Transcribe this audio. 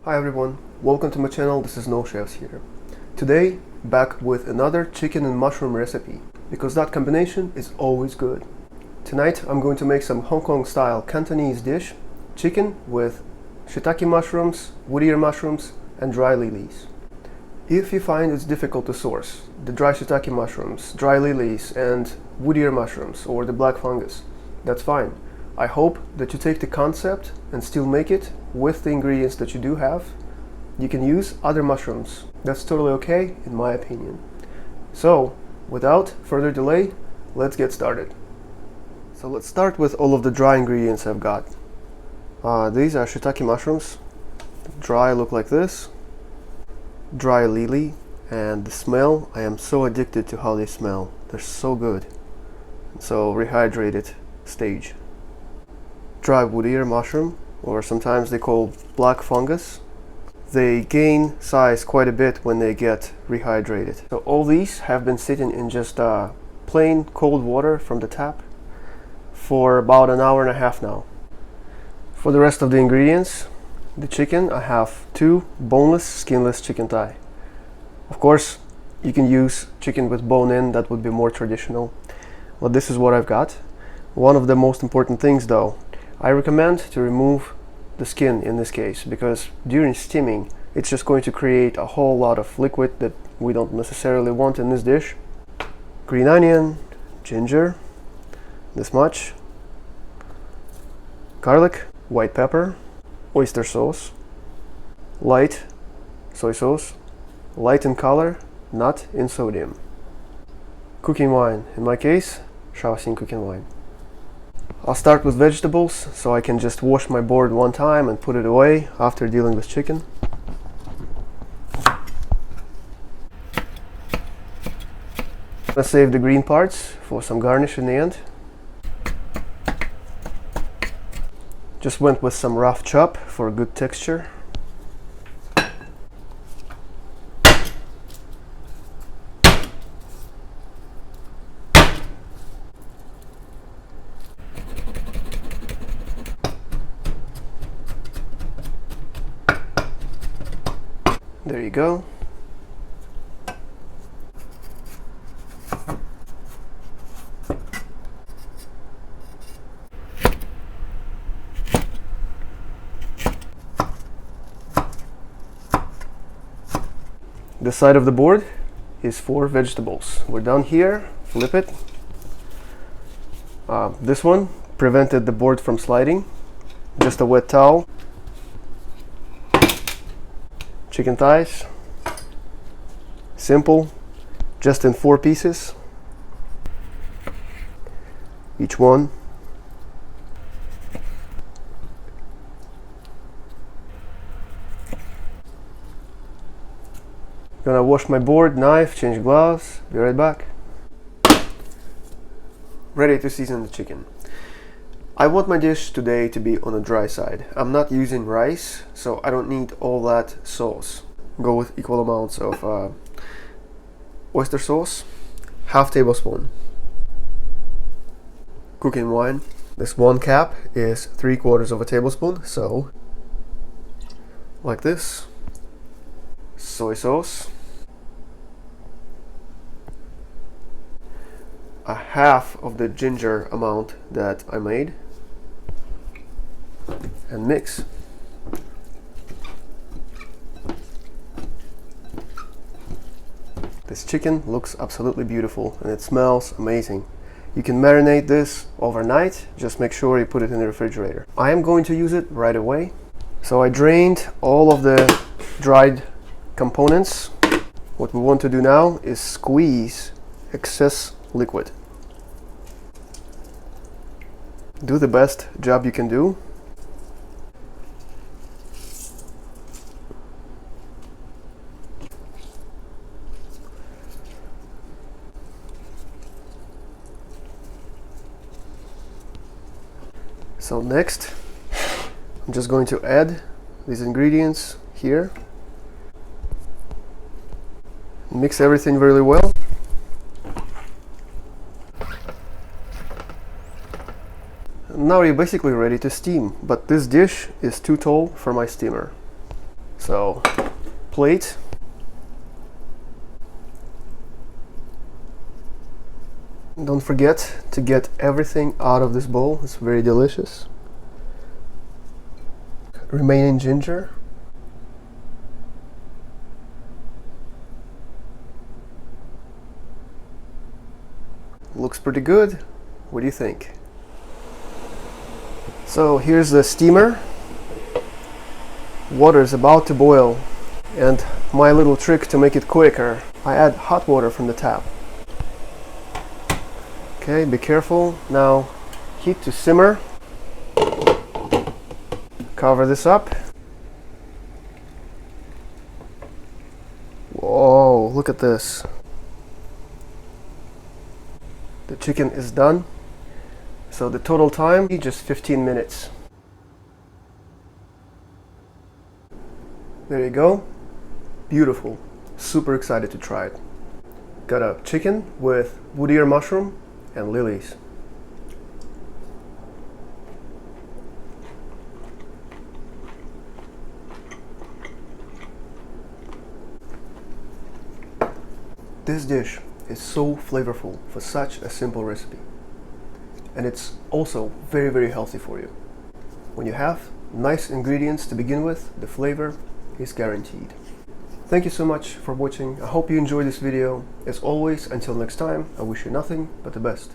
Hi everyone, welcome to my channel. This is No Chefs here. Today, back with another chicken and mushroom recipe, because that combination is always good. Tonight I'm going to make some Hong Kong style Cantonese dish, chicken with shiitake mushrooms, wood ear mushrooms and dry lilies. If you find it's difficult to source the dry shiitake mushrooms, dry lilies and wood ear mushrooms or the black fungus, that's fine. I hope that you take the concept and still make it with the ingredients that you do have. You can use other mushrooms. That's totally okay, in my opinion. So, without further delay, let's get started. So let's start with all of the dry ingredients I've got. These are shiitake mushrooms. Dry look like this. Dry lily, and the smell, I am so addicted to how they smell. They're so good. So rehydrated stage. Dry wood ear mushroom, or sometimes they call black fungus. They gain size quite a bit when they get rehydrated. So all these have been sitting in just plain cold water from the tap for about an hour and a half now. For the rest of the ingredients, the chicken, I have 2 boneless, skinless chicken thigh. Of course, you can use chicken with bone in, that would be more traditional. But this is what I've got. One of the most important things though, I recommend to remove the skin in this case, because during steaming it's just going to create a whole lot of liquid that we don't necessarily want in this dish. Green onion, ginger, this much, garlic, white pepper, oyster sauce, light soy sauce, light in color, not in sodium. Cooking wine, in my case, Shaoxing cooking wine. I'll start with vegetables, so I can just wash my board one time and put it away after dealing with chicken. Let's save the green parts for some garnish in the end. Just went with some rough chop for a good texture. There you go. The side of the board is for vegetables. We're down here, flip it. This one prevented the board from sliding. Just a wet towel. Chicken thighs, simple, just in 4 pieces, each one. Gonna wash my board, knife, change gloves, be right back. Ready to season the chicken. I want my dish today to be on the dry side. I'm not using rice, so I don't need all that sauce. Go with equal amounts of oyster sauce, half tablespoon. Cooking wine. This 1 cap is 3/4 of a tablespoon, so like this. Soy sauce. A half of the ginger amount that I made. And mix. This chicken looks absolutely beautiful and it smells amazing. You can marinate this overnight, just make sure you put it in the refrigerator. I am going to use it right away. So I drained all of the dried components. What we want to do now is squeeze excess liquid. Do the best job you can do. So next, I'm just going to add these ingredients here. Mix everything really well. Now you're basically ready to steam, but this dish is too tall for my steamer. So, plate. Don't forget to get everything out of this bowl. It's very delicious. Remaining ginger. Looks pretty good. What do you think? So here's the steamer. Water is about to boil, and my little trick to make it quicker, I add hot water from the tap. Okay, be careful. Now heat to simmer. Cover this up. Whoa, look at this. The chicken is done. So the total time is just 15 minutes. There you go. Beautiful. Super excited to try it. Got a chicken with wood ear mushroom and lilies. This dish is so flavorful for such a simple recipe. And it's also very, very healthy for you. When you have nice ingredients to begin with, the flavor is guaranteed. Thank you so much for watching. I hope you enjoyed this video. As always, until next time, I wish you nothing but the best.